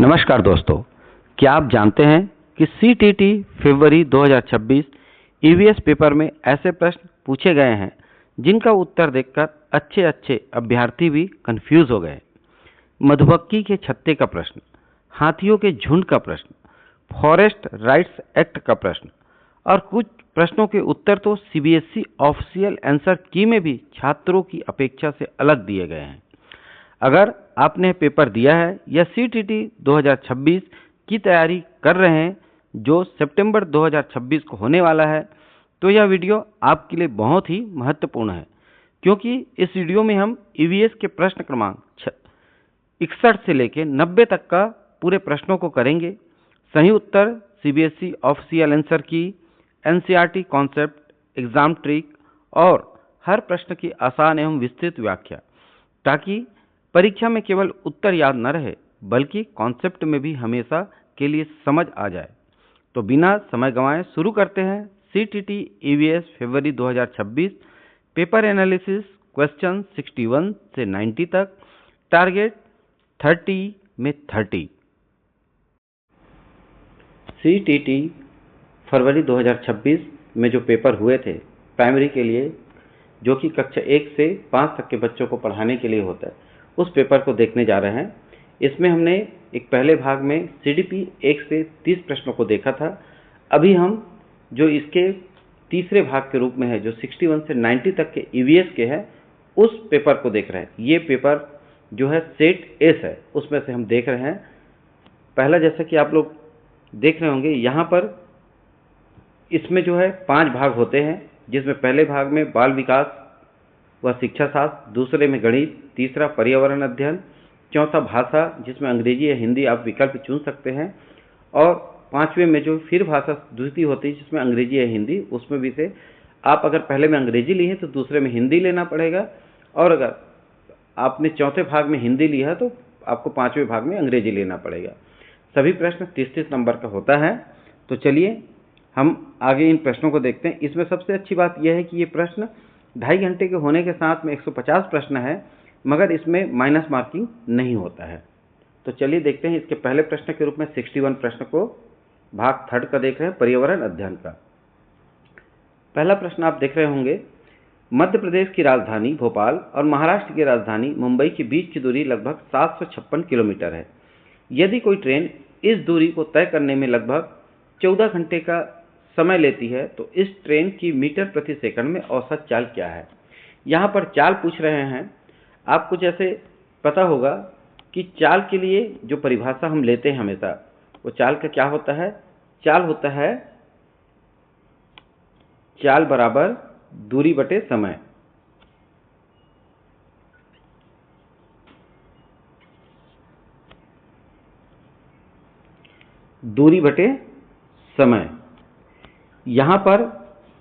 नमस्कार दोस्तों, क्या आप जानते हैं कि सीटीटी फरवरी 2026 ईवीएस पेपर में ऐसे प्रश्न पूछे गए हैं जिनका उत्तर देखकर अच्छे अभ्यर्थी भी कंफ्यूज हो गए। मधुमक्खी के छत्ते का प्रश्न, हाथियों के झुंड का प्रश्न, फॉरेस्ट राइट्स एक्ट का प्रश्न और कुछ प्रश्नों के उत्तर तो सीबीएसई ऑफिशियल आंसर की में भी छात्रों की अपेक्षा से अलग दिए गए हैं। अगर आपने पेपर दिया है या सीटीटी 2026 की तैयारी कर रहे हैं जो सितंबर 2026 को होने वाला है, तो यह वीडियो आपके लिए बहुत ही महत्वपूर्ण है, क्योंकि इस वीडियो में हम ईवीएस के प्रश्न क्रमांक 61 से लेकर 90 तक का पूरे प्रश्नों को करेंगे। सही उत्तर, सीबीएसई ऑफिशियल आंसर की, एनसीईआरटी कॉन्सेप्ट, एग्जाम ट्रिक और हर प्रश्न की आसान एवं विस्तृत व्याख्या, ताकि परीक्षा में केवल उत्तर याद न रहे बल्कि कॉन्सेप्ट में भी हमेशा के लिए समझ आ जाए। तो बिना समय गंवाए शुरू करते हैं सीटीटी ईवीएस फरवरी 2026 पेपर एनालिसिस क्वेश्चन 61 से 90 तक, टारगेट 30 में 30। सीटीटी फरवरी 2026 में जो पेपर हुए थे प्राइमरी के लिए, जो कि कक्षा 1 से 5 तक के बच्चों को पढ़ाने के लिए होता है, उस पेपर को देखने जा रहे हैं। इसमें हमने एक पहले भाग में सीडीपी 1 से 30 प्रश्नों को देखा था। अभी हम जो इसके तीसरे भाग के रूप में है, जो 61 से 90 तक के ईवीएस के हैं, उस पेपर को देख रहे हैं। ये पेपर जो है सेट एस है, उसमें से हम देख रहे हैं। पहला, जैसा कि आप लोग देख रहे होंगे, यहाँ पर इसमें जो है 5 भाग होते हैं, जिसमें पहले भाग में बाल विकास व शिक्षा शास्त्र, दूसरे में गणित, तीसरा पर्यावरण अध्ययन, चौथा भाषा जिसमें अंग्रेजी या हिंदी आप विकल्प चुन सकते हैं, और पांचवें में जो फिर भाषा दूसरी होती है जिसमें अंग्रेजी या हिंदी, उसमें भी से आप अगर पहले में अंग्रेजी ली है तो दूसरे में हिंदी लेना पड़ेगा, और अगर आपने चौथे भाग में हिंदी ली है तो आपको पांचवें भाग में अंग्रेजी लेना पड़ेगा। सभी प्रश्न 30-30 नंबर का होता है। तो चलिए हम आगे इन प्रश्नों को देखते हैं। इसमें सबसे अच्छी बात यह है कि ये प्रश्न 2.5 घंटे के होने के साथ में 150 प्रश्न है, मगर इसमें माइनस मार्किंग नहीं होता है। तो चलिए देखते हैं इसके पहले प्रश्न के रूप में 61 प्रश्न को भाग 3 का देख रहे हैं, पर्यावरण अध्ययन का। पहला प्रश्न आप देख रहे होंगे, मध्य प्रदेश की राजधानी भोपाल और महाराष्ट्र की राजधानी मुंबई के बीच की दूरी लगभग 756 किलोमीटर है। यदि कोई ट्रेन इस दूरी को तय करने में लगभग 14 घंटे का समय लेती है, तो इस ट्रेन की मीटर प्रति सेकंड में औसत चाल क्या है। यहाँ पर चाल पूछ रहे हैं। आपको जैसे पता होगा कि चाल के लिए जो परिभाषा हम लेते हैं हमेशा, वो चाल का क्या होता है। चाल होता है चाल बराबर दूरी बटे समय। दूरी बटे समय। यहाँ पर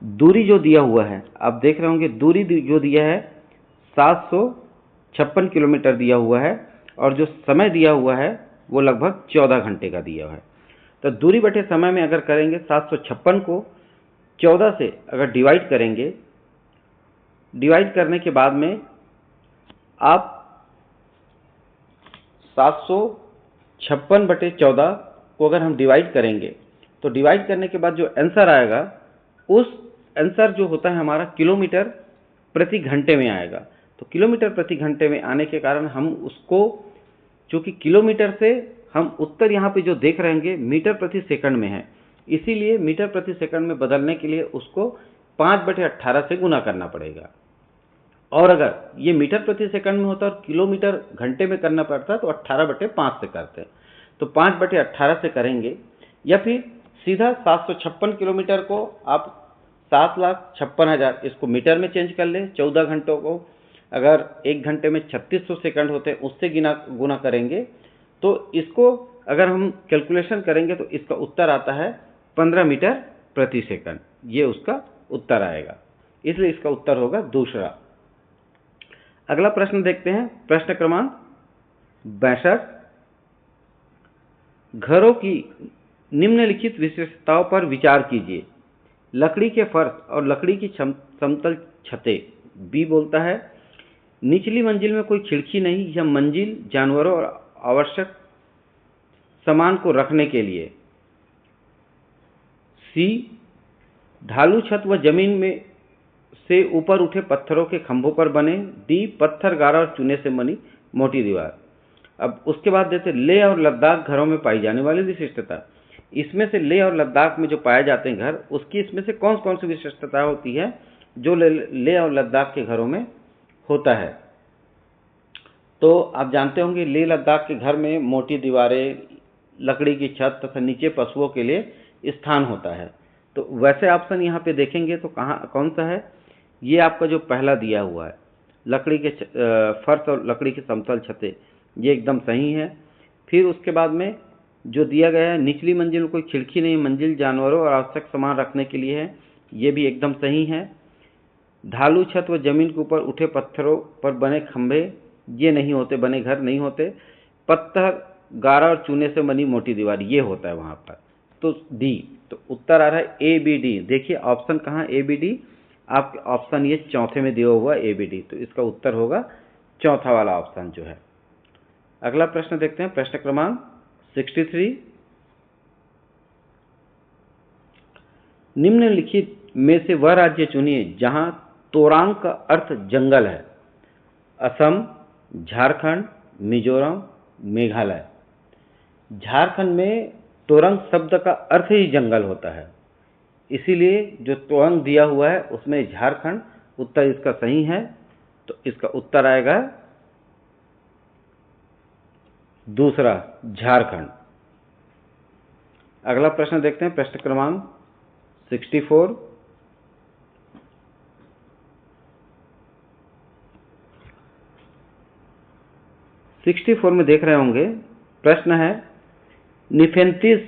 दूरी जो दिया हुआ है, आप देख रहे होंगे, दूरी जो दिया है 756 किलोमीटर दिया हुआ है, और जो समय दिया हुआ है वो लगभग 14 घंटे का दिया हुआ है। तो दूरी बटे समय में अगर करेंगे 756 को 14 से अगर डिवाइड करेंगे, डिवाइड करने के बाद में आप 756 बटे 14 को अगर हम डिवाइड करेंगे, तो डिवाइड करने के बाद जो आंसर आएगा, उस आंसर जो होता है हमारा किलोमीटर प्रति घंटे में आएगा। तो किलोमीटर प्रति घंटे में आने के कारण हम उसको, चूंकि किलोमीटर से हम उत्तर यहाँ पे जो देख रहे हैं मीटर प्रति सेकंड में है, इसीलिए मीटर प्रति सेकंड में बदलने के लिए उसको 5/18 से गुना करना पड़ेगा। और अगर ये मीटर प्रति सेकंड में होता और किलोमीटर घंटे में करना पड़ता तो 18/5 से करते। तो 5/18 से करेंगे, या फिर सीधा 756 किलोमीटर को आप 7,56,000 इसको मीटर में चेंज कर ले। 14 घंटों को अगर 1 घंटे में 3600 सेकंड होते हैं, उससे गुना करेंगे, तो इसको अगर हम कैलकुलेशन करेंगे तो इसका उत्तर आता है 15 मीटर प्रति सेकंड। ये उसका उत्तर आएगा, इसलिए इसका उत्तर होगा दूसरा। अगला प्रश्न देखते हैं, प्रश्न क्रमांक 62। घरों की निम्नलिखित विशेषताओं पर विचार कीजिए। लकड़ी के फर्श और लकड़ी की समतल छतें। बी बोलता है, निचली मंजिल में कोई खिड़की नहीं, यह मंजिल जानवरों और आवश्यक सामान को रखने के लिए। सी, ढालू छत व जमीन में से ऊपर उठे पत्थरों के खंभों पर बने। डी, पत्थर, गारा और चूने से बनी मोटी दीवार। अब उसके बाद देते लेह और लद्दाख घरों में पाई जाने वाली विशिष्टता। इसमें से लेह और लद्दाख में जो पाए जाते हैं घर, उसकी इसमें से कौन कौन सी विशिष्टता होती है जो लेह और लद्दाख के घरों में होता है? तो आप जानते होंगे लेह लद्दाख के घर में मोटी दीवारें, लकड़ी की छत तथा नीचे पशुओं के लिए स्थान होता है। तो वैसे ऑप्शन यहाँ पे देखेंगे तो कौन सा है? ये आपका जो पहला दिया हुआ है, लकड़ी के फर्श और लकड़ी की समतल छतें, ये एकदम सही है। फिर उसके बाद में जो दिया गया है, निचली मंजिल में कोई खिड़की नहीं, मंजिल जानवरों और आवश्यक सामान रखने के लिए है, ये भी एकदम सही है। ढालू छत व जमीन के ऊपर उठे पत्थरों पर बने खंभे, ये नहीं होते, बने घर नहीं होते। पत्थर, गारा और चूने से बनी मोटी दीवार, ये होता है वहाँ पर। तो डी, तो उत्तर आ रहा है ए बी डी। देखिए ऑप्शन कहाँ ए बी डी, आपके ऑप्शन ये चौथे में दिया हुआ ए बी डी, तो इसका उत्तर होगा चौथा वाला ऑप्शन जो है। अगला प्रश्न देखते हैं, प्रश्न क्रमांक 63। निम्नलिखित में से वह राज्य चुनिए जहां तोरांग का अर्थ जंगल है। असम, झारखंड, मिजोरम, मेघालय। झारखंड में तोरंग शब्द का अर्थ ही जंगल होता है, इसीलिए जो तोरंग दिया हुआ है उसमें झारखंड उत्तर इसका सही है। तो इसका उत्तर आएगा दूसरा, झारखंड। अगला प्रश्न देखते हैं, प्रश्न क्रमांक 64। में देख रहे होंगे, प्रश्न है निफेंथिस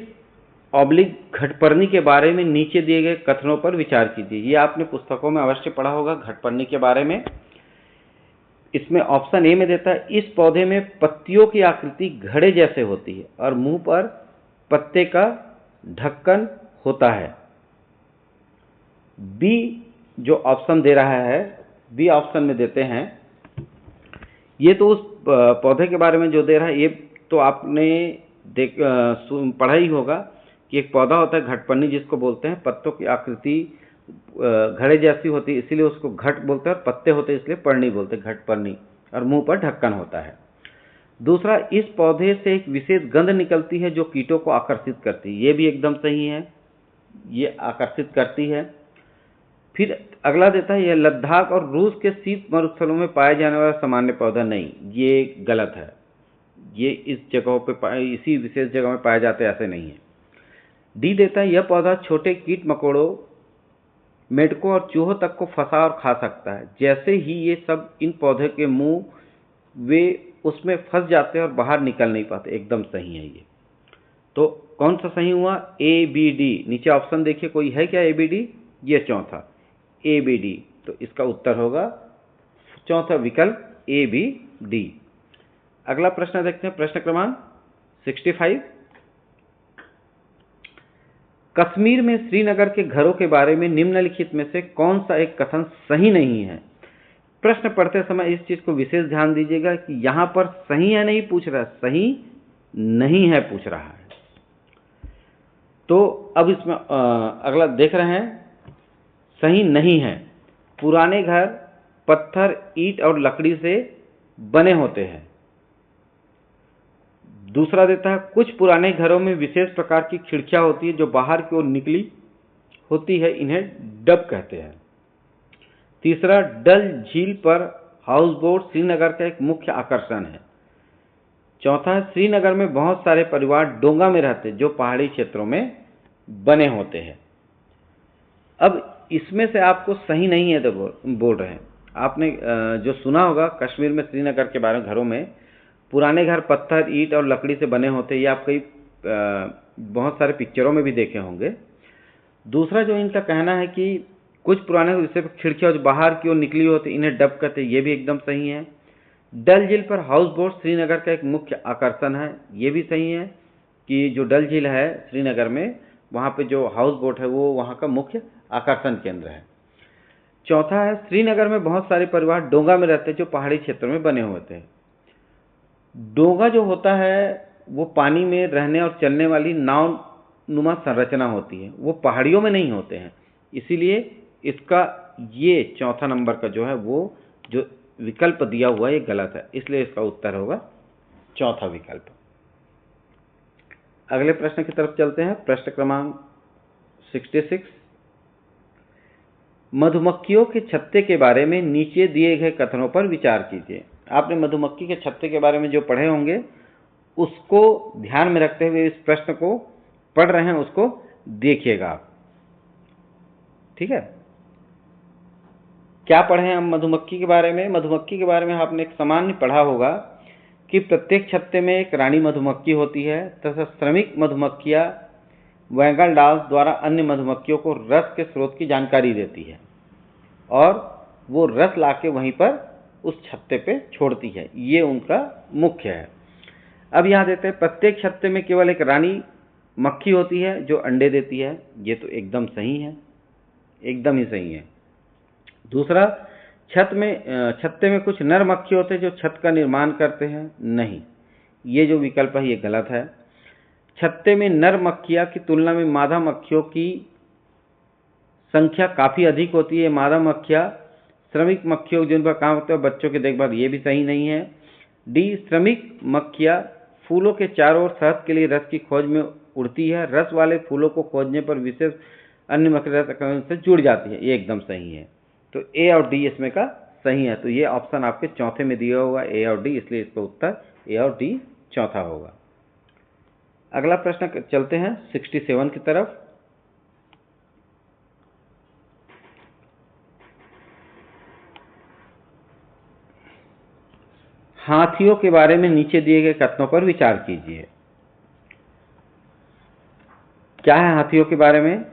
ऑब्लिक घटपर्णी के बारे में नीचे दिए गए कथनों पर विचार कीजिए। ये आपने पुस्तकों में अवश्य पढ़ा होगा घटपर्णी के बारे में। इसमें ऑप्शन ए में देता है, इस पौधे में पत्तियों की आकृति घड़े जैसे होती है और मुंह पर पत्ते का ढक्कन होता है। बी जो ऑप्शन दे रहा है, बी ऑप्शन में देते हैं, ये तो उस पौधे के बारे में जो दे रहा है, ये तो आपने पढ़ा ही होगा कि एक पौधा होता है घटपर्णी जिसको बोलते हैं, पत्तों की आकृति घड़े जैसी होती है इसीलिए उसको घट बोलते हैं, और पत्ते होते हैं इसलिए पर्णी बोलते हैं, घटपर्णी, और मुंह पर ढक्कन होता है। दूसरा, इस पौधे से एक विशेष गंध निकलती है जो कीटों को आकर्षित करती है, ये भी एकदम सही है, ये आकर्षित करती है। फिर अगला देता है, यह लद्दाख और रूस के शीत मरुस्थलों में पाया जाने वाला सामान्य पौधा नहीं, ये गलत है, ये इस जगहों पे इसी विशेष जगह में पाया जाता है, ऐसे नहीं है। डी देता है, यह पौधा छोटे कीट मकोड़ों, मेढकों और चूहों तक को फंसा और खा सकता है, जैसे ही ये सब इन पौधे के मुंह वे उसमें फंस जाते हैं और बाहर निकल नहीं पाते, एकदम सही है ये। तो कौन सा सही हुआ? A B D. नीचे ऑप्शन देखिए कोई है क्या ए बी डी? ये चौथा ए बी डी, तो इसका उत्तर होगा चौथा विकल्प ए बी डी। अगला प्रश्न देखते हैं, प्रश्न क्रमांक 65। कश्मीर में श्रीनगर के घरों के बारे में निम्नलिखित में से कौन सा एक कथन सही नहीं है? प्रश्न पढ़ते समय इस चीज को विशेष ध्यान दीजिएगा कि यहां पर सही है नहीं पूछ रहा है, सही नहीं है पूछ रहा है। तो अब इसमें अगला देख रहे हैं, सही नहीं है। पुराने घर पत्थर, ईंट और लकड़ी से बने होते हैं। दूसरा देता है, कुछ पुराने घरों में विशेष प्रकार की खिड़कियां होती है जो बाहर की ओर निकली होती है, इन्हें डब कहते हैं। तीसरा, डल झील पर हाउस बोट श्रीनगर का एक मुख्य आकर्षण है। चौथा है, श्रीनगर में बहुत सारे परिवार डोंगा में रहते हैं जो पहाड़ी क्षेत्रों में बने होते हैं। अब इसमें से आपको सही नहीं है तो बोल रहे हैं। आपने जो सुना होगा कश्मीर में श्रीनगर के बारे में, घरों में पुराने घर पत्थर, ईंट और लकड़ी से बने होते हैं, ये आप कई बहुत सारे पिक्चरों में भी देखे होंगे। दूसरा जो इनका कहना है कि कुछ पुराने जैसे खिड़कियां जो बाहर की ओर निकली होती इन्हें डब कहते हैं, ये भी एकदम सही है। डल झील पर हाउस बोट श्रीनगर का एक मुख्य आकर्षण है, ये भी सही है कि जो डल झील है श्रीनगर में, वहाँ पे जो हाउस बोट है वो वहाँ का मुख्य आकर्षण केंद्र है। चौथा है, श्रीनगर में बहुत सारे परिवार डोंगा में रहते हैं जो पहाड़ी क्षेत्रों में बने होते हैं। डोंगा जो होता है वो पानी में रहने और चलने वाली नाव नुमा संरचना होती है, वो पहाड़ियों में नहीं होते हैं। इसीलिए इसका ये चौथा नंबर का जो है वो जो विकल्प दिया हुआ है ये गलत है, इसलिए इसका उत्तर होगा चौथा विकल्प। अगले प्रश्न की तरफ चलते हैं। प्रश्न क्रमांक 66। मधुमक्खियों के छत्ते के बारे में नीचे दिए गए कथनों पर विचार कीजिए। आपने मधुमक्खी के छत्ते के बारे में जो पढ़े होंगे उसको ध्यान में रखते हुए इस प्रश्न को पढ़ रहे हैं उसको देखिएगा आप, ठीक है। क्या पढ़े हैं हम मधुमक्खी के बारे में? मधुमक्खी के बारे में आपने एक सामान्य पढ़ा होगा कि प्रत्येक छत्ते में एक रानी मधुमक्खी होती है तथा श्रमिक मधुमक्खियां वैगन डाल्स द्वारा अन्य मधुमक्खियों को रस के स्रोत की जानकारी देती है और वो रस लाके वहीं पर उस छत्ते पे छोड़ती है, ये उनका मुख्य है। अब यहाँ देते हैं प्रत्येक छत्ते में केवल एक रानी मक्खी होती है जो अंडे देती है, ये तो एकदम सही है, एकदम ही सही है। दूसरा, छत्ते में कुछ नर मक्खी होते हैं जो छत का निर्माण करते हैं, नहीं, ये जो विकल्प है ये गलत है। छत्ते में नर मक्खियां की तुलना में मादा मक्खियों की संख्या काफी अधिक होती है। मादा मक्खियां श्रमिक मक्खियों जिन पर काम होता है बच्चों की देखभाल, ये भी सही नहीं है। डी, श्रमिक मक्खियां फूलों के चारों ओर शहद के लिए रस की खोज में उड़ती है, रस वाले फूलों को खोजने पर विशेष अन्य मक्खियां से जुड़ जाती है, ये एकदम सही है। तो ए और डी इसमें का सही है, तो ये ऑप्शन आपके चौथे में दिया हुआ ए और डी, इसलिए इसका उत्तर ए और डी चौथा होगा। अगला प्रश्न चलते हैं 67 की तरफ। हाथियों के बारे में नीचे दिए गए कथनों पर विचार कीजिए। क्या है हाथियों के बारे में?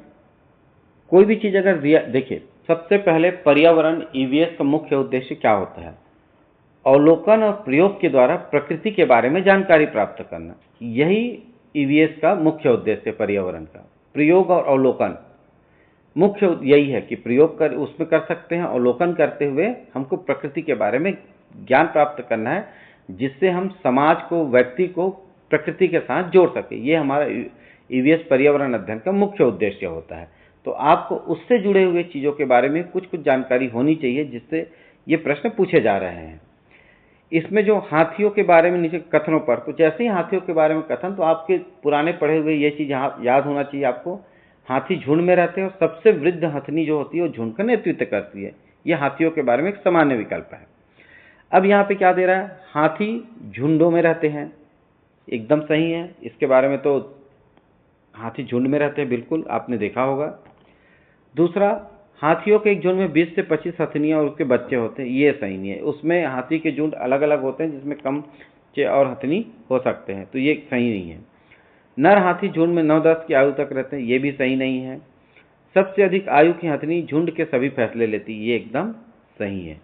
कोई भी चीज अगर देखिए, सबसे पहले पर्यावरण ईवीएस का मुख्य उद्देश्य क्या होता है? अवलोकन और प्रयोग के द्वारा प्रकृति के बारे में जानकारी प्राप्त करना, यही ईवीएस का मुख्य उद्देश्य है। पर्यावरण का प्रयोग और अवलोकन मुख्य यही है कि प्रयोग कर उसमें कर सकते हैं, अवलोकन करते हुए हमको प्रकृति के बारे में ज्ञान प्राप्त करना है, जिससे हम समाज को, व्यक्ति को प्रकृति के साथ जोड़ सके। ये हमारा ईवीएस पर्यावरण अध्ययन का मुख्य उद्देश्य होता है। तो आपको उससे जुड़े हुए चीजों के बारे में कुछ कुछ जानकारी होनी चाहिए, जिससे ये प्रश्न पूछे जा रहे हैं। इसमें जो हाथियों के बारे में नीचे कथनों पर, तो जैसे ही हाथियों के बारे में कथन, तो आपके पुराने पढ़े हुए ये चीज याद होना चाहिए आपको। हाथी झुंड में रहते हैं और सबसे वृद्ध हथनी जो होती है वो झुंड का नेतृत्व करती है। ये हाथियों के बारे में एक सामान्य विकल्प है। अब यहाँ पे क्या दे रहा है? हाथी झुंडों में रहते हैं, एकदम सही है। इसके बारे में तो हाथी झुंड में रहते हैं, बिल्कुल आपने देखा होगा। दूसरा, हाथियों के एक झुंड में 20 से 25 हथनियां और उसके बच्चे होते हैं, ये सही नहीं है। उसमें हाथी के झुंड अलग अलग होते हैं, जिसमें कम और हथनी हो सकते हैं, तो ये सही नहीं है। नर हाथी झुंड में 9-10 की आयु तक रहते हैं, ये भी सही नहीं है। सबसे अधिक आयु की हथनी झुंड के सभी फैसले लेती, ये एकदम सही है।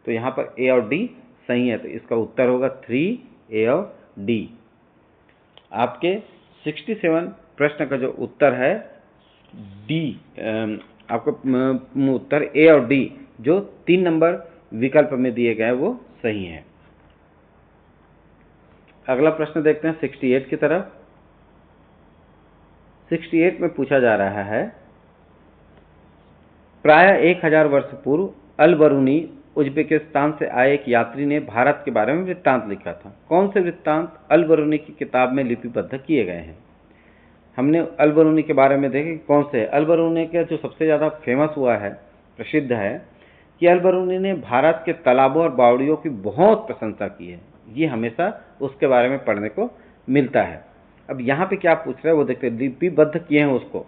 तो यहाँ पर ए और डी सही है, तो इसका उत्तर होगा 3, ए और डी। आपके 67 प्रश्न का जो उत्तर है डी, आपका उत्तर ए और डी जो 3 नंबर विकल्प में दिए गए वो सही है। अगला प्रश्न देखते हैं 68 की तरफ। 68 में पूछा जा रहा है, प्राय 1000 वर्ष पूर्व अल बरूनी उज्बेकिस्तान से आए एक यात्री ने भारत के बारे में वृत्तांत लिखा था। कौन से वृत्तांत अल बरूनी की किताब में लिपिबद्ध किए गए हैं? हमने अल बरूनी के बारे में देखे कौन से। अल बरूनी का जो सबसे ज़्यादा फेमस हुआ है, प्रसिद्ध है, कि अल बरूनी ने भारत के तालाबों और बावड़ियों की बहुत प्रशंसा की है। ये हमेशा उसके बारे में पढ़ने को मिलता है। अब यहाँ पे क्या पूछ रहे हैं वो देखते हैं। लिपिबद्ध किए हैं उसको।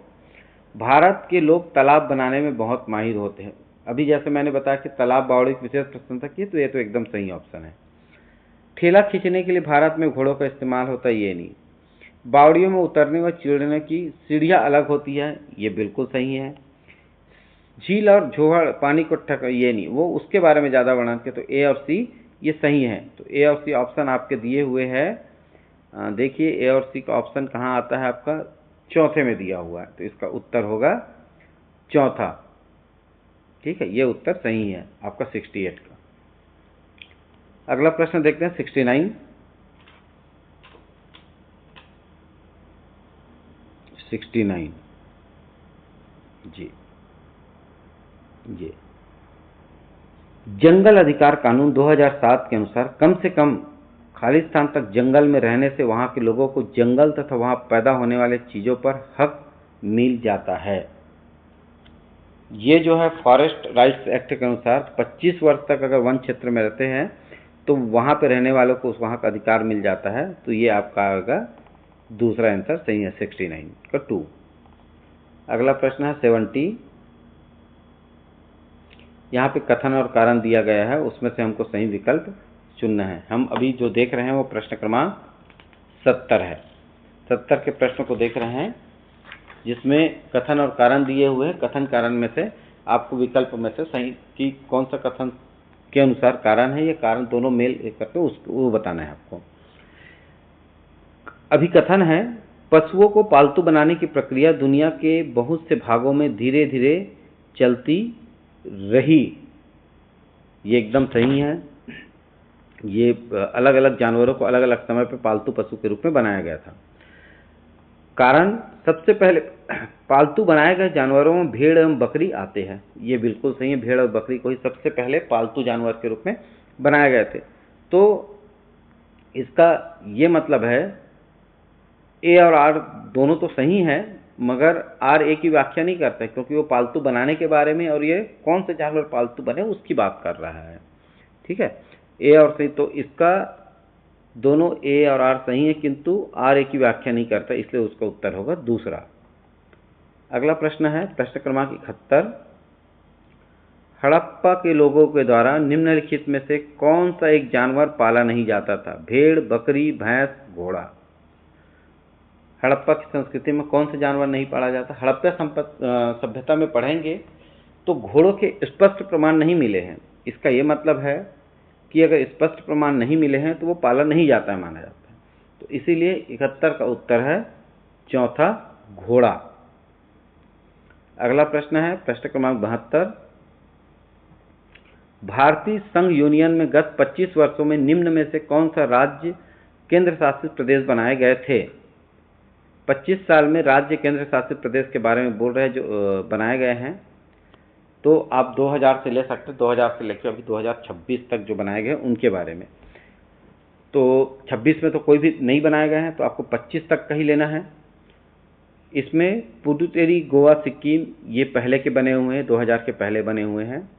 भारत के लोग तालाब बनाने में बहुत माहिर होते हैं। अभी जैसे मैंने बताया कि तालाब बावड़ी की विशेष प्रशंसा की, तो ये तो एकदम सही ऑप्शन है। ठेला खींचने के लिए भारत में घोड़ों का इस्तेमाल होता है, ये नहीं। बावड़ियों में उतरने व चढ़ने की सीढ़ियाँ अलग होती है, ये बिल्कुल सही है। झील और झोहड़ पानी को ये नहीं, वो उसके बारे में ज़्यादा वर्णन किया, तो ए और सी ये सही है। तो ए और सी ऑप्शन आपके दिए हुए हैं। देखिए ए और सी का ऑप्शन कहाँ आता है आपका? चौथे में दिया हुआ है, तो इसका उत्तर होगा चौथा। ठीक है, ये उत्तर सही है आपका 68 का। अगला प्रश्न देखते हैं 69। 69। जी ये जंगल अधिकार कानून 2007 के अनुसार कम से कम खालिस्तान तक जंगल में रहने से वहां के लोगों को जंगल तथा वहां पैदा होने वाले चीजों पर हक मिल जाता है। ये जो है फॉरेस्ट राइट्स एक्ट के अनुसार 25 वर्ष तक अगर वन क्षेत्र में रहते हैं तो वहां पे रहने वालों को वहां का अधिकार मिल जाता है। तो ये आपका आएगा दूसरा आंसर सही है 69 का 2। अगला प्रश्न है 70। यहाँ पे कथन और कारण दिया गया है, उसमें से हमको सही विकल्प चुनना है। हम अभी जो देख रहे हैं वो प्रश्न क्रमांक 70 है। 70 के प्रश्न को देख रहे हैं जिसमें कथन और कारण दिए हुए हैं। कथन कारण में से आपको विकल्प में से सही कि कौन सा कथन के अनुसार कारण है, ये कारण दोनों मेल करके उसको वो बताना है आपको। अभी कथन है, पशुओं को पालतू बनाने की प्रक्रिया दुनिया के बहुत से भागों में धीरे धीरे चलती रही। ये एकदम सही है। ये अलग अलग जानवरों को अलग अलग समय पर पालतू पशु के रूप में बनाया गया था। कारण, सबसे पहले पालतू बनाए गए जानवरों में भेड़ एवं बकरी आते हैं। ये बिल्कुल सही है, भेड़ और बकरी को ही सबसे पहले पालतू जानवर के रूप में बनाए गए थे। तो इसका ये मतलब है ए और आर दोनों तो सही है, मगर आर ए की व्याख्या नहीं करता है, क्योंकि वो पालतू बनाने के बारे में और ये कौन से जानवर पालतू बने उसकी बात कर रहा है। ठीक है, ए और सही, तो इसका दोनों ए और आर सही है, किंतु आर ए की व्याख्या नहीं करता, इसलिए उसका उत्तर होगा दूसरा। अगला प्रश्न है प्रश्न क्रमांक 71। हड़प्पा के लोगों के द्वारा निम्नलिखित में से कौन सा एक जानवर पाला नहीं जाता था? भेड़, बकरी, भैंस, घोड़ा। हड़प्पा की संस्कृति में कौन सा जानवर नहीं पाला जाता? हड़प्पा सभ्यता में पढ़ेंगे तो घोड़ों के स्पष्ट प्रमाण नहीं मिले हैं। इसका ये मतलब है कि अगर स्पष्ट प्रमाण नहीं मिले हैं तो वो पाला नहीं जाता है, माना जाता है। तो इसीलिए 71 का उत्तर है चौथा, घोड़ा। अगला प्रश्न है प्रश्न क्रमांक 72। भारतीय संघ यूनियन में गत 25 वर्षों में निम्न में से कौन सा राज्य केंद्र शासित प्रदेश बनाए गए थे? 25 साल में राज्य केंद्र शासित प्रदेश के बारे में बोल रहे हैं जो बनाए गए हैं। तो आप 2000 से ले सकते हैं, 2000 से लेकर अभी 2026 तक जो बनाए गए उनके बारे में। तो 26 में तो कोई भी नहीं बनाए गए हैं, तो आपको 25 तक का ही लेना है। इसमें पुडुचेरी, गोवा, सिक्किम ये पहले के बने हुए हैं, 2000 के पहले बने हुए हैं।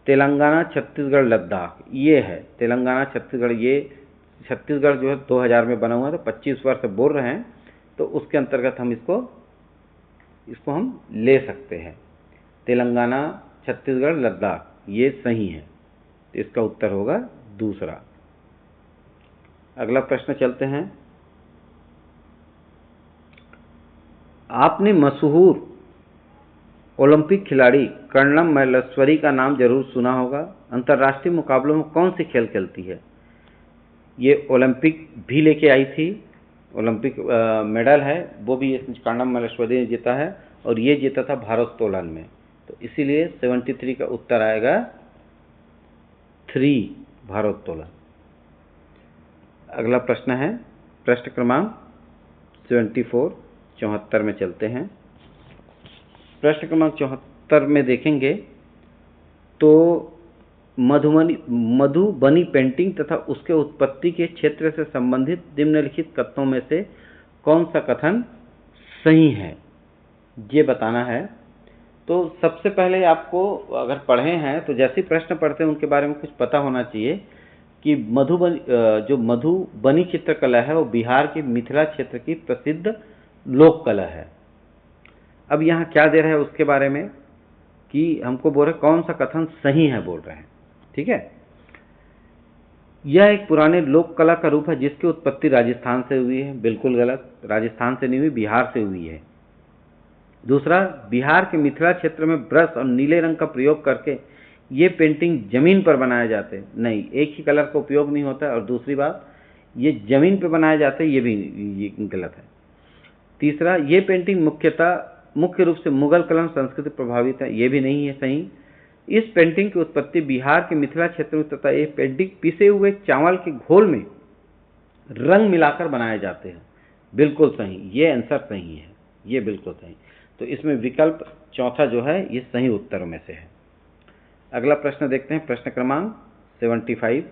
तेलंगाना, छत्तीसगढ़, लद्दाख ये है। तेलंगाना, छत्तीसगढ़, ये छत्तीसगढ़ जो है 2000 में बना हुआ है, तो 25 वर्ष बोल रहे हैं, तो उसके अंतर्गत हम इसको हम ले सकते हैं। तेलंगाना, छत्तीसगढ़, लद्दाख ये सही है, तो इसका उत्तर होगा दूसरा। अगला प्रश्न चलते हैं। आपने मशहूर ओलंपिक खिलाड़ी कर्णम मल्लेश्वरी का नाम जरूर सुना होगा। अंतर्राष्ट्रीय मुकाबलों में कौन सी खेल खेलती है? ये ओलंपिक भी लेके आई थी, ओलंपिक मेडल है, वो भी कर्णम मल्लेश्वरी ने जीता है, और ये जीता था भारोत्तोलन में। तो इसीलिए 73 का उत्तर आएगा 3, भारोत्तोलन। अगला प्रश्न है प्रश्न क्रमांक 74, 74 में चलते हैं। प्रश्न क्रमांक 74 में देखेंगे तो मधुबनी पेंटिंग तथा उसके उत्पत्ति के क्षेत्र से संबंधित निम्नलिखित कथनों में से कौन सा कथन सही है, ये बताना है। तो सबसे पहले आपको अगर पढ़े हैं तो जैसे प्रश्न पढ़ते हैं उनके बारे में कुछ पता होना चाहिए कि जो मधुबनी चित्रकला है वो बिहार के मिथिला क्षेत्र की प्रसिद्ध लोक कला है। अब यहाँ क्या दे रहे हैं उसके बारे में कि हमको बोल रहे कौन सा कथन सही है बोल रहे हैं। ठीक है, यह एक पुराने लोक कला का रूप है जिसकी उत्पत्ति राजस्थान से हुई है। बिल्कुल गलत, राजस्थान से नहीं हुई, बिहार से हुई है। दूसरा, बिहार के मिथिला क्षेत्र में ब्रश और नीले रंग का प्रयोग करके ये पेंटिंग जमीन पर बनाए जाते हैं। नहीं, एक ही कलर का उपयोग नहीं होता है। और दूसरी बात, ये जमीन पर बनाए जाते हैं, ये भी गलत है। तीसरा, ये पेंटिंग मुख्य रूप से मुगल कलम संस्कृति प्रभावित है, ये भी नहीं है सही। इस पेंटिंग की उत्पत्ति बिहार के मिथिला क्षेत्र में तथा ये पेंटिंग पिसे हुए चावल के घोल में रंग मिलाकर बनाए जाते हैं। बिल्कुल सही, ये आंसर सही है। ये बिल्कुल सही। तो इसमें विकल्प चौथा जो है ये सही उत्तरों में से है। अगला प्रश्न देखते हैं, प्रश्न क्रमांक 75।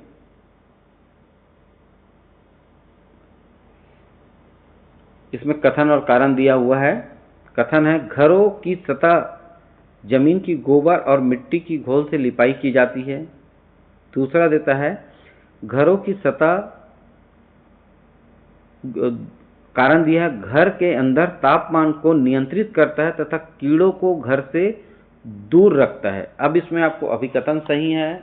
इसमें कथन और कारण दिया हुआ है। कथन है, घरों की सतह जमीन की गोबर और मिट्टी की घोल से लिपाई की जाती है। दूसरा देता है, घरों की सतह, कारण दिया है, घर के अंदर तापमान को नियंत्रित करता है तथा कीड़ों को घर से दूर रखता है। अब इसमें आपको अभिकथन सही है,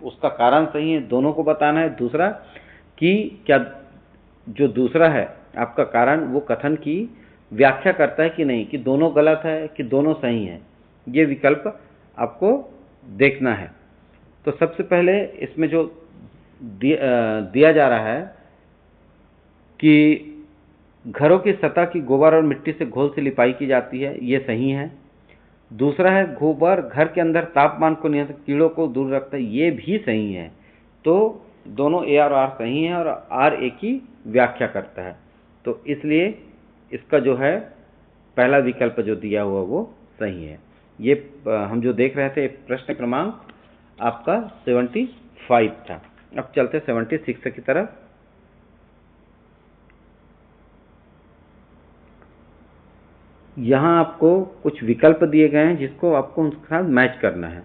उसका कारण सही है, दोनों को बताना है। दूसरा कि क्या जो दूसरा है आपका कारण, वो कथन की व्याख्या करता है कि नहीं, कि दोनों गलत है कि दोनों सही है, ये विकल्प आपको देखना है। तो सबसे पहले इसमें जो दिया जा रहा है कि घरों की सतह की गोबर और मिट्टी से घोल से लिपाई की जाती है, ये सही है। दूसरा है, गोबर घर के अंदर तापमान को नियंत्रित, कीड़ों को दूर रखता है, ये भी सही है। तो दोनों ए और आर सही है और आर ए की व्याख्या करता है। तो इसलिए इसका जो है पहला विकल्प जो दिया हुआ वो सही है। ये हम जो देख रहे थे प्रश्न क्रमांक आपका 75 था। अब चलते 76 की तरफ। यहाँ आपको कुछ विकल्प दिए गए हैं जिसको आपको उनके साथ मैच करना है।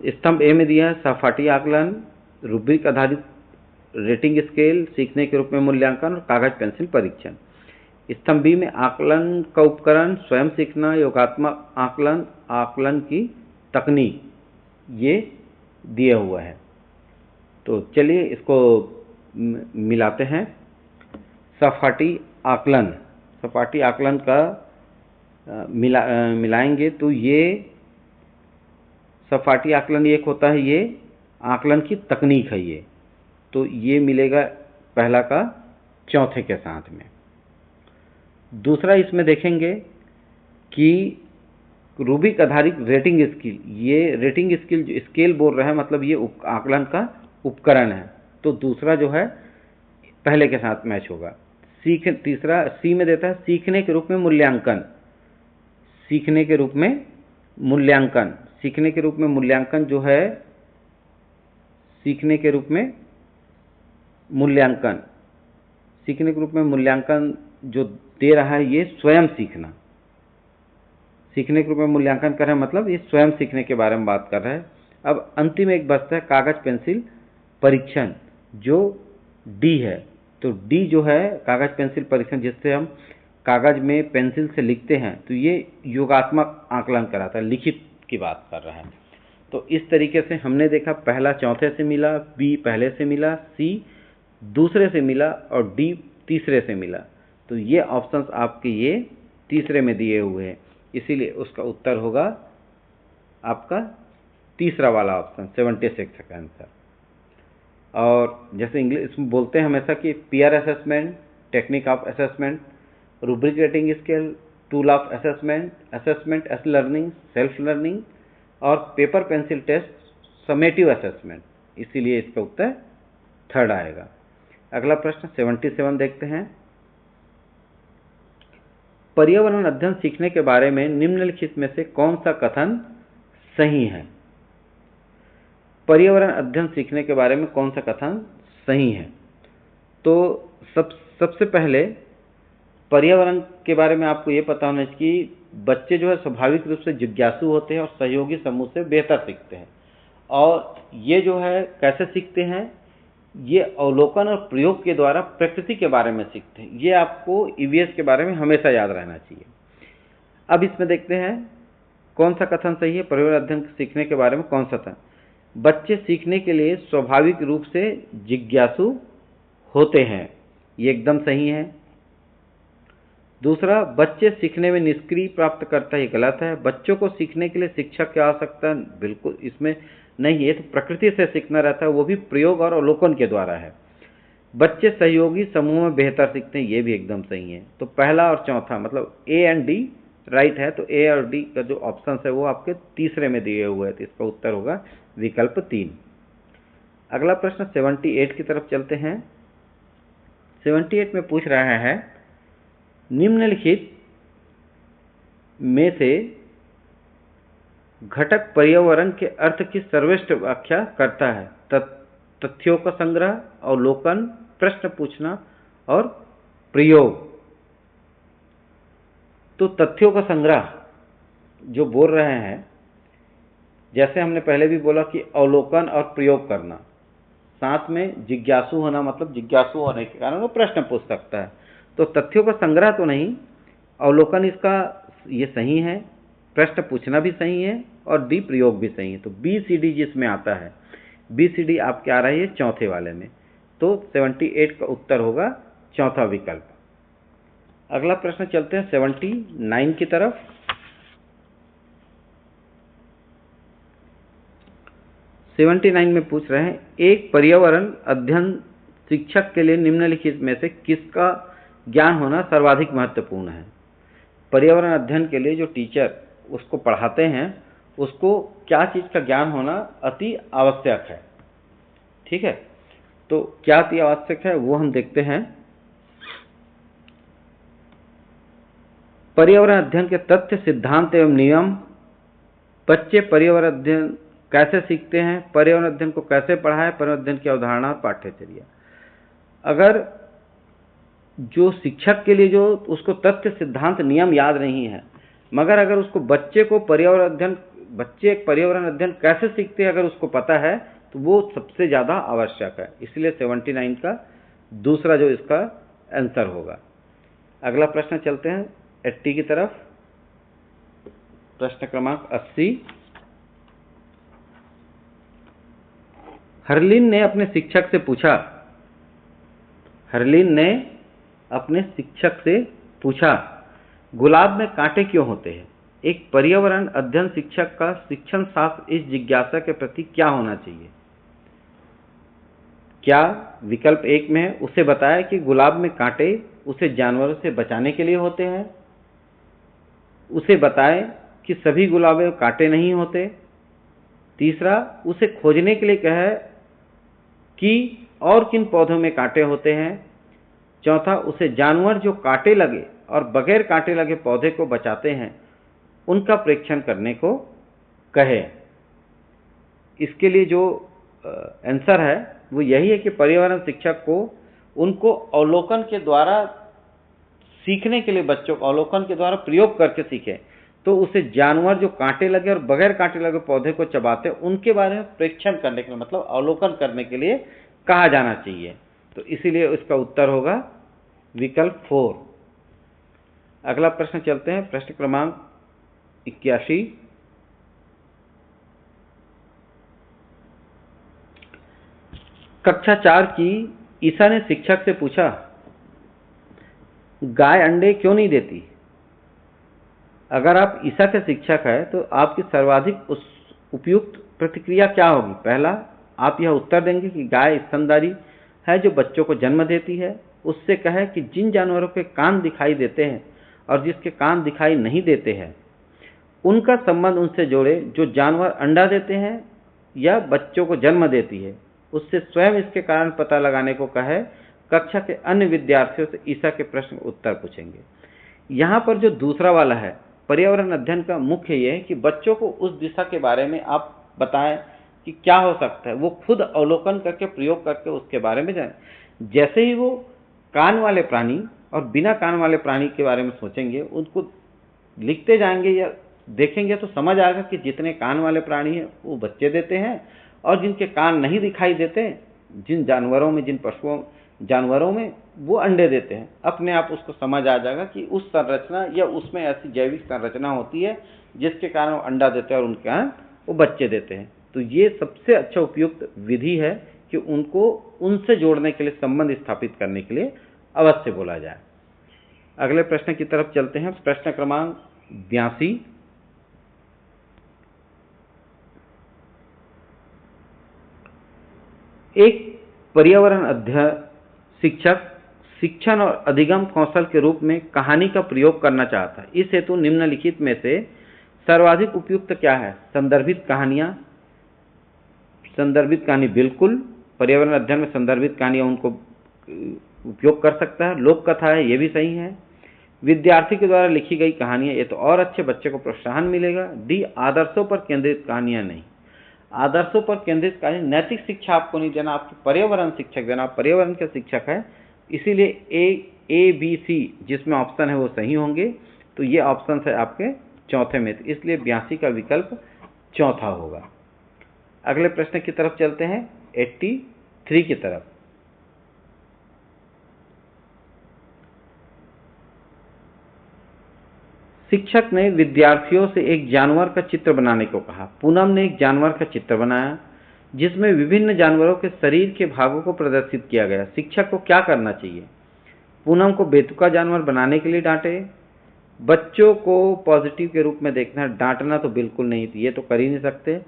स्तंभ ए में दिया है सहपाठी आकलन, रूब्रिक आधारित रेटिंग स्केल, सीखने के रूप में मूल्यांकन और कागज पेंसिल परीक्षण। स्तंभ बी में आकलन का उपकरण, स्वयं सीखना, योगात्मक आकलन, आकलन की तकनीक, ये दिया हुआ है। तो चलिए इसको मिलाते हैं। सहपाठी आकलन, सहपाठी आकलन का मिलाएंगे तो ये सहपाठी आकलन एक होता है, ये आकलन की तकनीक है ये, तो ये मिलेगा पहला का चौथे के साथ में। दूसरा इसमें देखेंगे कि रूब्रिक आधारित रेटिंग स्किल, ये रेटिंग स्किल जो स्केल बोल रहा है, मतलब ये आकलन का उपकरण है, तो दूसरा जो है पहले के साथ मैच होगा। तीसरा सी में देता है सीखने के रूप में मूल्यांकन, सीखने के रूप में मूल्यांकन, सीखने के रूप में मूल्यांकन जो है, सीखने के रूप में मूल्यांकन, सीखने के रूप में मूल्यांकन जो दे रहा है ये स्वयं सीखना, सीखने के रूप में मूल्यांकन कर रहे हैं, मतलब ये स्वयं सीखने के बारे में बात कर रहा है। अब अंतिम एक बचता है कागज पेंसिल परीक्षण, जो डी है। तो डी जो है कागज पेंसिल परीक्षण, जिससे हम कागज में पेंसिल से लिखते हैं, तो ये योगात्मक आकलन कराता है, लिखित की बात कर रहा है। तो इस तरीके से हमने देखा, पहला चौथे से मिला, बी पहले से मिला, सी दूसरे से मिला और डी तीसरे से मिला। तो ये ऑप्शंस आपके ये तीसरे में दिए हुए हैं, इसीलिए उसका उत्तर होगा आपका तीसरा वाला ऑप्शन, 76 का आंसर। और जैसे इंग्लिश में बोलते हैं हमेशा कि peer assessment, technique of assessment, rubric rating scale, tool of assessment, assessment as learning, self learning और paper pencil test, summative assessment, इसीलिए इसका उत्तर थर्ड आएगा। अगला प्रश्न 77 देखते हैं। पर्यावरण अध्ययन सीखने के बारे में निम्नलिखित में से कौन सा कथन सही है? पर्यावरण अध्ययन सीखने के बारे में कौन सा कथन सही है? तो सबसे पहले पर्यावरण के बारे में आपको ये पता होना चाहिए कि बच्चे जो है स्वाभाविक रूप से जिज्ञासु होते हैं और सहयोगी समूह से बेहतर सीखते हैं। और ये जो है कैसे सीखते हैं? ये अवलोकन और प्रयोग के द्वारा प्रकृति के बारे में सीखते हैं। ये आपको ईवीएस के बारे में हमेशा याद रहना चाहिए। अब इसमें देखते हैं कौन सा कथन सही है। पर्यावरण अध्ययन सीखने के बारे में कौन सा था? बच्चे सीखने के लिए स्वाभाविक रूप से जिज्ञासु होते हैं, ये एकदम सही है। दूसरा, बच्चे सीखने में निष्क्रिय प्राप्त करता है, ये गलत है। बच्चों को सीखने के लिए शिक्षक की आवश्यकता बिल्कुल इसमें नहीं है, तो प्रकृति से सीखना रहता है, वो भी प्रयोग और अवलोकन के द्वारा है। बच्चे सहयोगी समूह में बेहतर सीखते हैं, ये भी एकदम सही है। तो पहला और चौथा मतलब ए एंड डी राइट है, तो ए और डी का जो ऑप्शन है वो आपके तीसरे में दिए हुए हैं, तो इसका उत्तर होगा विकल्प 3। अगला प्रश्न 78 की तरफ चलते हैं। 78 में पूछ रहा है निम्नलिखित में से घटक पर्यावरण के अर्थ की सर्वश्रेष्ठ व्याख्या करता है? तथ्यों का संग्रह, अवलोकन, प्रश्न पूछना और प्रयोग। तो तथ्यों का संग्रह जो बोल रहे हैं, जैसे हमने पहले भी बोला कि अवलोकन और प्रयोग करना, साथ में जिज्ञासु होना, मतलब जिज्ञासु होने के कारण वो प्रश्न पूछ सकता है। तो तथ्यों का संग्रह तो नहीं, अवलोकन इसका ये सही है, प्रश्न पूछना भी सही है और डी प्रयोग भी सही है। तो बी सी डी जिसमें आता है, बी सी डी आपके आ रही है चौथे वाले में, तो 78 का उत्तर होगा चौथा विकल्प। अगला प्रश्न चलते हैं 79 की तरफ। 79 में पूछ रहे हैं, एक पर्यावरण अध्ययन शिक्षक के लिए निम्नलिखित में से किसका ज्ञान होना सर्वाधिक महत्वपूर्ण है? पर्यावरण अध्ययन के लिए जो टीचर उसको पढ़ाते हैं, उसको क्या चीज का ज्ञान होना अति आवश्यक है? ठीक है, तो क्या अति आवश्यक है वो हम देखते हैं। पर्यावरण अध्ययन के तथ्य, सिद्धांत एवं नियम, बच्चे पर्यावरण अध्ययन कैसे सीखते हैं, पर्यावरण अध्ययन को कैसे पढ़ाएं, पर्यावरण अध्ययन की अवधारणा और पाठ्यचर्या। अगर जो शिक्षक के लिए जो उसको तथ्य, सिद्धांत, नियम याद नहीं है, मगर अगर उसको बच्चे पर्यावरण अध्ययन कैसे सीखते हैं अगर उसको पता है, तो वो सबसे ज्यादा आवश्यक है। इसलिए 79 का दूसरा जो इसका आंसर होगा। अगला प्रश्न चलते हैं 80 की तरफ। प्रश्न क्रमांक 80। हरलीन ने अपने शिक्षक से पूछा, गुलाब में कांटे क्यों होते हैं? एक पर्यावरण अध्ययन शिक्षक का शिक्षण शास्त्र इस जिज्ञासा के प्रति क्या होना चाहिए? क्या विकल्प 1 में है, उसे बताया कि गुलाब में कांटे उसे जानवरों से बचाने के लिए होते हैं, उसे बताएं कि सभी गुलाबों में कांटे नहीं होते, तीसरा उसे खोजने के लिए कहे कि और किन पौधों में कांटे होते हैं, चौथा उसे जानवर जो कांटे लगे और बगैर कांटे लगे पौधे को बचाते हैं उनका परीक्षण करने को कहे। इसके लिए जो आंसर है वो यही है कि पर्यावरण शिक्षक को उनको अवलोकन के द्वारा सीखने के लिए, बच्चों को अवलोकन के द्वारा प्रयोग करके सीखे, तो उसे जानवर जो कांटे लगे और बगैर कांटे लगे पौधे को चबाते उनके बारे में परीक्षण करने के लिए, मतलब अवलोकन करने के लिए कहा जाना चाहिए। तो इसीलिए इसका उत्तर होगा विकल्प 4। अगला प्रश्न चलते हैं, प्रश्न क्रमांक 81। कक्षा 4 की ईसा ने शिक्षक से पूछा, गाय अंडे क्यों नहीं देती? अगर आप ईसा के शिक्षक है तो आपकी सर्वाधिक उपयुक्त प्रतिक्रिया क्या होगी? पहला, आप यह उत्तर देंगे कि गाय स्तनधारी है जो बच्चों को जन्म देती है। उससे कहे कि जिन जानवरों के कान दिखाई देते हैं और जिसके कान दिखाई नहीं देते हैं, उनका संबंध उनसे जोड़े जो जानवर अंडा देते हैं या बच्चों को जन्म देती है। उससे स्वयं इसके कारण पता लगाने को कहे। कक्षा के अन्य विद्यार्थियों से ईसा के प्रश्न उत्तर पूछेंगे। यहाँ पर जो दूसरा वाला है, पर्यावरण अध्ययन का मुख्य ये है कि बच्चों को उस दिशा के बारे में आप बताएं कि क्या हो सकता है, वो खुद अवलोकन करके, प्रयोग करके उसके बारे में जाने। जैसे ही वो कान वाले प्राणी और बिना कान वाले प्राणी के बारे में सोचेंगे, उनको लिखते जाएंगे या देखेंगे, तो समझ आएगा कि जितने कान वाले प्राणी हैं वो बच्चे देते हैं और जिनके कान नहीं दिखाई देते, जिन जानवरों में, जिन पशुओं जानवरों में, वो अंडे देते हैं। अपने आप उसको समझ आ जाएगा कि उस संरचना या उसमें ऐसी जैविक संरचना होती है जिसके कारण वो अंडा देते हैं और उनके कारण वो बच्चे देते हैं। तो ये सबसे अच्छा उपयुक्त विधि है कि उनको उनसे जोड़ने के लिए, संबंध स्थापित करने के लिए अवश्य बोला जाए। अगले प्रश्न की तरफ चलते हैं, प्रश्न क्रमांक 82। एक पर्यावरण अध्ययन शिक्षक शिक्षण और अधिगम कौशल के रूप में कहानी का प्रयोग करना चाहता है। इस हेतु निम्नलिखित में से सर्वाधिक उपयुक्त क्या है? संदर्भित कहानियां, संदर्भित कहानी बिल्कुल, पर्यावरण अध्ययन में संदर्भित कहानियां उनको उपयोग कर सकता है। लोक कथा है, ये भी सही है। विद्यार्थी के द्वारा लिखी गई कहानियां, ये तो और अच्छे, बच्चे को प्रोत्साहन मिलेगा। डी, आदर्शों पर केंद्रित कहानियां नहीं। आदर्शों पर केंद्रित कहानी, नैतिक शिक्षा आपको नहीं देना, आपको पर्यावरण शिक्षक देना, आप पर्यावरण के शिक्षक है, इसीलिए ए बी सी जिसमें ऑप्शन है वो सही होंगे। तो ये ऑप्शन है आपके चौथे में, तो इसलिए 82 का विकल्प चौथा होगा। अगले प्रश्न की तरफ चलते हैं, 83 की तरफ। शिक्षक ने विद्यार्थियों से एक जानवर का चित्र बनाने को कहा। पूनम ने एक जानवर का चित्र बनाया जिसमें विभिन्न जानवरों के शरीर के भागों को प्रदर्शित किया गया। शिक्षक को क्या करना चाहिए? पूनम को बेतुका जानवर बनाने के लिए डांटे, बच्चों को पॉजिटिव के रूप में देखना, डांटना तो बिल्कुल नहीं, ये तो कर ही नहीं सकते।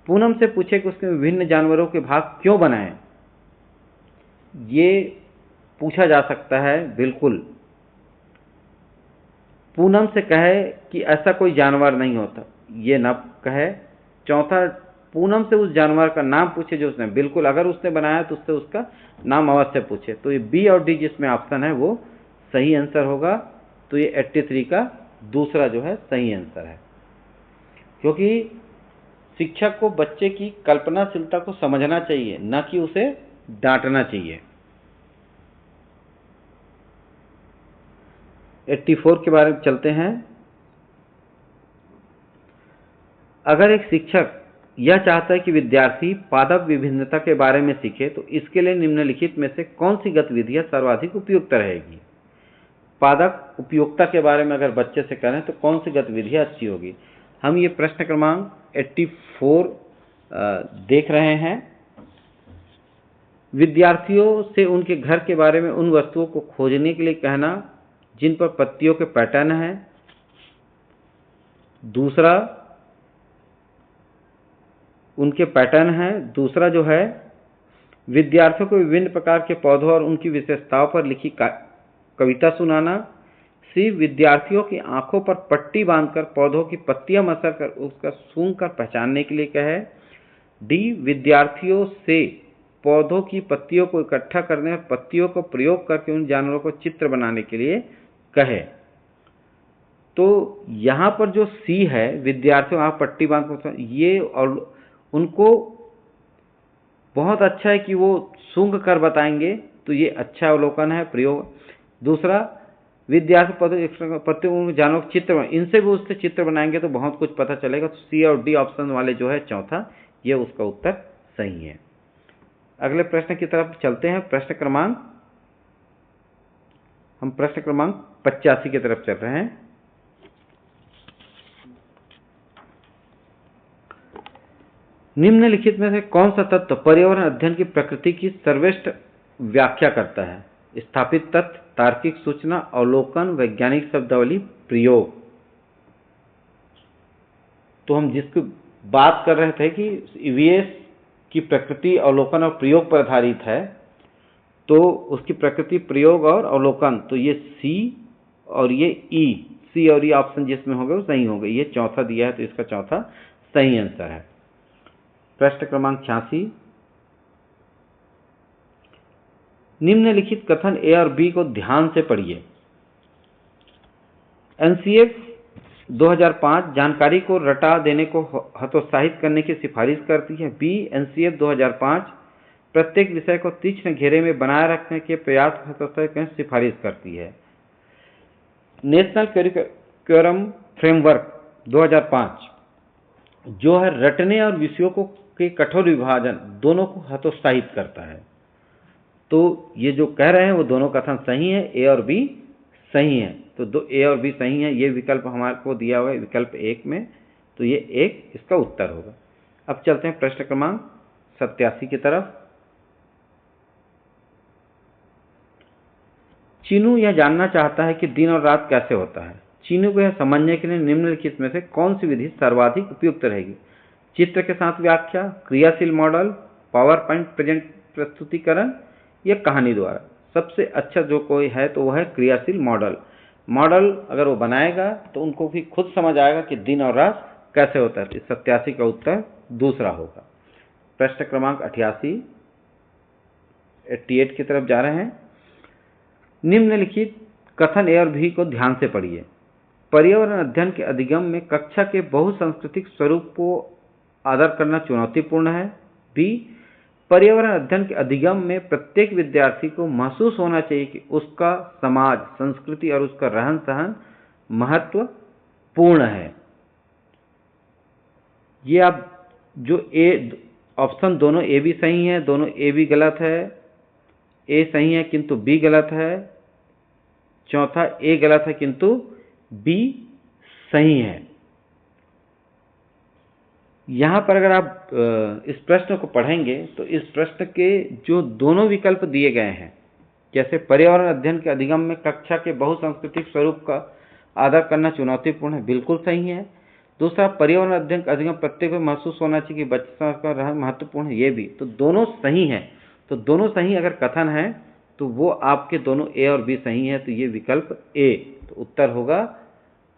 पूनम से पूछे कि उसने विभिन्न जानवरों के भाग क्यों बनाए, ये पूछा जा सकता है, बिल्कुल। पूनम से कहे कि ऐसा कोई जानवर नहीं होता, ये न कहे। चौथा, पूनम से उस जानवर का नाम पूछे जो उसने, बिल्कुल, अगर उसने बनाया तो उससे उसका नाम अवश्य पूछे। तो ये बी और डी जिसमें ऑप्शन है वो सही आंसर होगा। तो ये 83 का दूसरा जो है सही आंसर है, क्योंकि शिक्षक को बच्चे की कल्पनाशीलता को समझना चाहिए, न कि उसे डांटना चाहिए। 84 के बारे में चलते हैं। अगर एक शिक्षक यह चाहता है कि विद्यार्थी पादप विभिन्नता के बारे में सीखे, तो इसके लिए निम्नलिखित में से कौन सी गतिविधियां सर्वाधिक उपयुक्त रहेगी? पादप उपयोगिता के बारे में अगर बच्चे से करें तो कौन सी गतिविधियां अच्छी होगी? हम ये प्रश्न क्रमांक 84 देख रहे हैं। विद्यार्थियों से उनके घर के बारे में उन वस्तुओं को खोजने के लिए कहना जिन पर पत्तियों के पैटर्न हैं। दूसरा, उनके पैटर्न हैं। दूसरा जो है, विद्यार्थियों को विभिन्न प्रकार के पौधों और उनकी विशेषताओं पर लिखी कविता सुनाना। सी, विद्यार्थियों की आंखों पर पट्टी बांधकर पौधों की पत्तियां मसल कर उसका सूंघ कर पहचानने के लिए कहे। डी, विद्यार्थियों से पौधों की पत्तियों को इकट्ठा करने और पत्तियों को प्रयोग करके उन जानवरों को चित्र बनाने के लिए कहे। तो यहां पर जो सी है, विद्यार्थियों आप पट्टी बांध, ये और उनको बहुत अच्छा है कि वो सूंघ कर बताएंगे, तो ये अच्छा अवलोकन है, प्रयोग। दूसरा, विद्यार्थी पत्तियों जानवरों के चित्र, इनसे भी उससे चित्र बनाएंगे तो बहुत कुछ पता चलेगा। तो सी और डी ऑप्शन वाले जो है चौथा, ये उसका उत्तर सही है। अगले प्रश्न की तरफ चलते हैं। हम प्रश्न क्रमांक 85 की तरफ चल रहे हैं। निम्नलिखित में से कौन सा तत्व पर्यावरण अध्ययन की प्रकृति की सर्वश्रेष्ठ व्याख्या करता है? स्थापित तथ्य, तार्किक सूचना, अवलोकन, वैज्ञानिक शब्दावली, प्रयोग। तो हम जिसकी बात कर रहे थे कि ईवीएस की प्रकृति अवलोकन और प्रयोग पर आधारित है, तो उसकी प्रकृति, प्रयोग और अवलोकन, तो ये सी और ये ई, सी और ई ऑप्शन जिसमें होंगे वो सही होंगे। ये चौथा दिया है तो इसका चौथा सही आंसर है। प्रश्न क्रमांक 86, निम्नलिखित कथन ए और बी को ध्यान से पढ़िए। एनसीएफ 2005 जानकारी को रटा देने को हतोत्साहित करने की सिफारिश करती है। बी, एनसीएफ 2005 प्रत्येक विषय को तीक्ष्ण घेरे में बनाए रखने के प्रयास को हतोत्साहित करने की सिफारिश करती है। नेशनल करिकुलम फ्रेमवर्क 2005 जो है रटने और विषयों को के कठोर विभाजन दोनों को हतोत्साहित करता है। तो ये जो कह रहे हैं वो दोनों कथन सही है, ए और बी सही है। तो दो ए और बी सही है। ये विकल्प हमारे को दिया हुआ है विकल्प 1 में, तो ये 1 इसका उत्तर होगा। अब चलते हैं प्रश्न क्रमांक 87 की तरफ। चीनू यह जानना चाहता है कि दिन और रात कैसे होता है। चीनू को यह समझने के लिए निम्नलिखित में से कौन सी विधि सर्वाधिक उपयुक्त रहेगी? चित्र के साथ व्याख्या, क्रियाशील मॉडल, पावर पॉइंट प्रस्तुतिकरण या कहानी द्वारा? सबसे अच्छा जो कोई है तो वह है क्रियाशील मॉडल। मॉडल अगर वो बनाएगा तो उनको भी खुद समझ आएगा कि दिन और रात कैसे होता है। इस 87 का उत्तर दूसरा होगा। प्रश्न क्रमांक 88 की तरफ जा रहे हैं। निम्नलिखित कथन ए और बी को ध्यान से पढ़िए। पर्यावरण अध्ययन के अधिगम में कक्षा के बहुसांस्कृतिक स्वरूप को आदर करना चुनौतीपूर्ण है। बी, पर्यावरण अध्ययन के अधिगम में प्रत्येक विद्यार्थी को महसूस होना चाहिए कि उसका समाज, संस्कृति और उसका रहन सहन महत्वपूर्ण है। ये आप जो ए ऑप्शन दोनों ए भी सही है, दोनों ए भी गलत है। ए सही है किंतु बी गलत है। चौथा, ए गलत है किंतु बी सही है। यहां पर अगर आप इस प्रश्न को पढ़ेंगे तो इस प्रश्न के जो दोनों विकल्प दिए गए हैं, जैसे पर्यावरण अध्ययन के अधिगम में कक्षा के बहुसांस्कृतिक स्वरूप का आदर करना चुनौतीपूर्ण है, बिल्कुल सही है। दूसरा, पर्यावरण अध्ययन का अधिगम प्रत्येक को महसूस होना चाहिए कि बच्चा का रहन महत्वपूर्ण है, ये भी तो दोनों सही है। तो दोनों सही अगर कथन है तो वो आपके दोनों ए और बी सही है, तो ये विकल्प ए। तो उत्तर होगा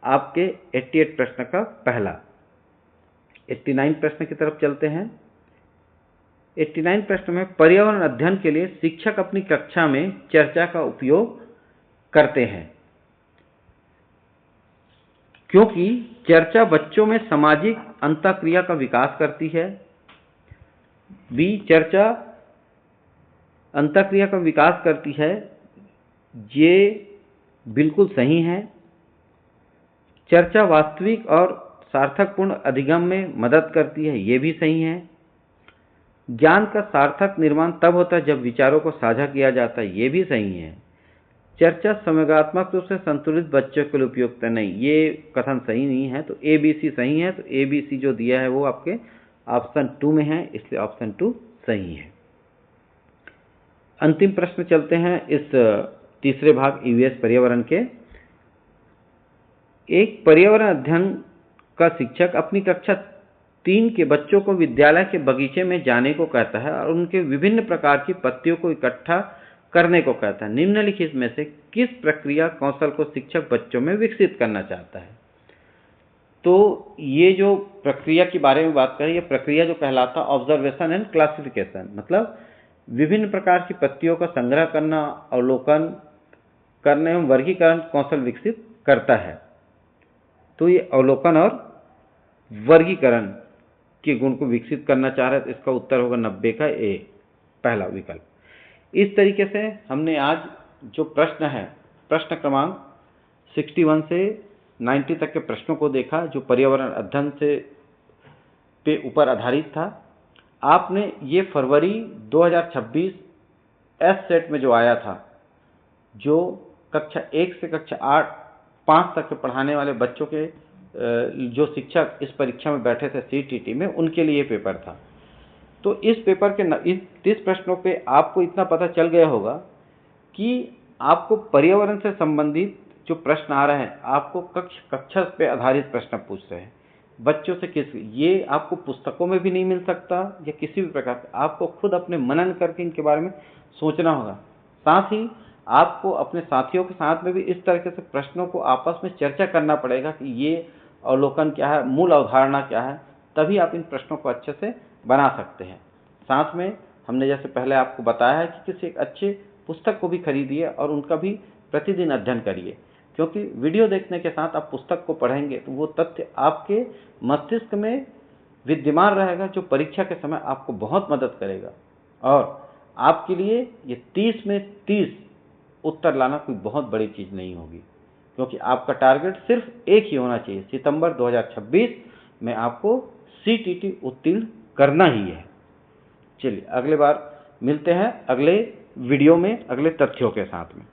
आपके 88 प्रश्न का पहला। 89 प्रश्न की तरफ चलते हैं। 89 प्रश्न में पर्यावरण अध्ययन के लिए शिक्षक अपनी कक्षा में चर्चा का उपयोग करते हैं क्योंकि चर्चा बच्चों में सामाजिक अंतःक्रिया का विकास करती है। बी, चर्चा अंतःक्रिया का विकास करती है, ये बिल्कुल सही है। चर्चा वास्तविक और सार्थकपूर्ण अधिगम में मदद करती है, ये भी सही है। ज्ञान का सार्थक निर्माण तब होता है जब विचारों को साझा किया जाता है, ये भी सही है। चर्चा संवेगात्मक रूप से संतुलित बच्चों के लिए उपयुक्त है, नहीं, ये कथन सही नहीं है। तो ए बी सी सही है। तो ए बी सी जो दिया है वो आपके ऑप्शन 2 में है, इसलिए ऑप्शन 2 सही है। अंतिम प्रश्न चलते हैं इस तीसरे भाग ईवीएस पर्यावरण के। एक पर्यावरण अध्ययन का शिक्षक अपनी कक्षा 3 के बच्चों को विद्यालय के बगीचे में जाने को कहता है और उनके विभिन्न प्रकार की पत्तियों को इकट्ठा करने को कहता है। निम्नलिखित में से किस प्रक्रिया कौशल को शिक्षक बच्चों में विकसित करना चाहता है? तो ये जो प्रक्रिया के बारे में बात करें, ये प्रक्रिया जो कहलाता है ऑब्जर्वेशन एंड क्लासिफिकेशन, मतलब विभिन्न प्रकार की पत्तियों का संग्रह करना, अवलोकन करने एवं वर्गीकरण कौशल विकसित करता है। तो ये अवलोकन और वर्गीकरण के गुण को विकसित करना चाह रहा है, तो इसका उत्तर होगा 90 का ए, पहला विकल्प। इस तरीके से हमने आज जो प्रश्न है, प्रश्न क्रमांक 61 से 90 तक के प्रश्नों को देखा, जो पर्यावरण अध्ययन से पे ऊपर आधारित था। आपने ये फरवरी 2026 एस सेट में जो आया था, जो कक्षा 1 से कक्षा 5 तक के पढ़ाने वाले बच्चों के जो शिक्षक इस परीक्षा में बैठे थे सीटीटी में, उनके लिए पेपर था। तो इस पेपर के इस 30 प्रश्नों पे आपको इतना पता चल गया होगा कि आपको पर्यावरण से संबंधित जो प्रश्न आ रहे हैं, आपको कक्षा पे आधारित प्रश्न पूछ रहे हैं बच्चों से। ये आपको पुस्तकों में भी नहीं मिल सकता या किसी भी प्रकार से, आपको खुद अपने मनन करके इनके बारे में सोचना होगा। साथ ही आपको अपने साथियों के साथ में भी इस तरीके से प्रश्नों को आपस में चर्चा करना पड़ेगा कि ये अवलोकन क्या है, मूल अवधारणा क्या है, तभी आप इन प्रश्नों को अच्छे से बना सकते हैं। साथ में हमने जैसे पहले आपको बताया है कि किसी एक अच्छे पुस्तक को भी खरीदिए और उनका भी प्रतिदिन अध्ययन करिए, क्योंकि वीडियो देखने के साथ आप पुस्तक को पढ़ेंगे तो वो तथ्य आपके मस्तिष्क में विद्यमान रहेगा, जो परीक्षा के समय आपको बहुत मदद करेगा। और आपके लिए ये 30 में 30 उत्तर लाना कोई बहुत बड़ी चीज़ नहीं होगी, क्योंकि आपका टारगेट सिर्फ एक ही होना चाहिए, सितंबर 2026 में आपको सीटीटी उत्तीर्ण करना ही है। चलिए अगले बार मिलते हैं अगले वीडियो में अगले तथ्यों के साथ में।